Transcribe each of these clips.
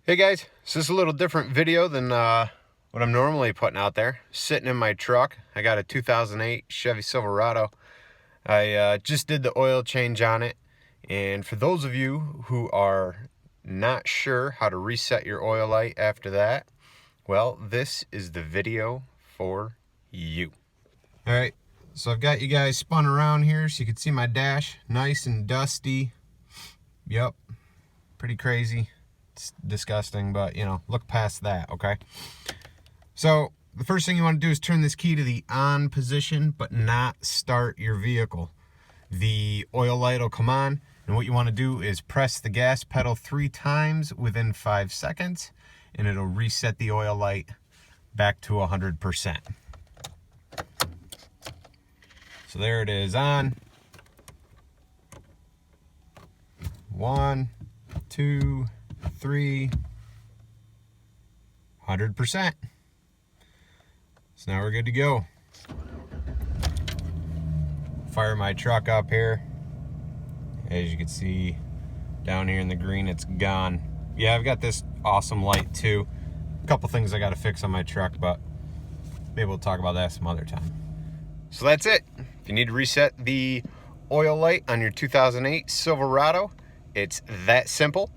Hey guys, so this is a little different video than what I'm normally putting out there. Sitting in my truck, I got a 2008 Chevy Silverado. I just did the oil change on it, and for those of you who are not sure how to reset your oil light after that, well, this is the video for you. Alright, so I've got you guys spun around here so you can see my dash, nice and dusty. Yep, pretty crazy. It's disgusting, but you know, look past that, okay? So the first thing you want to do is turn this key to the on position, but not start your vehicle. The oil light will come on, and what you want to do is press the gas pedal 3 times within 5 seconds, and it'll reset the oil light back to 100%. So there it is on. 1, 2, 3, 100%. So now we're good to go. Fire my truck up here. As you can see down here in the green, it's gone. Yeah, I've got this awesome light too. A couple things I got to fix on my truck, but maybe we'll talk about that some other time. So that's it. If you need to reset the oil light on your 2008 Silverado, it's that simple.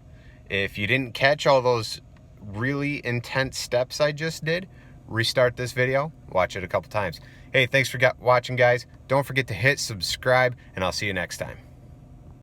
If you didn't catch all those really intense steps I just did, restart this video, watch it a couple times. Hey, thanks for watching, guys. Don't forget to hit subscribe, and I'll see you next time.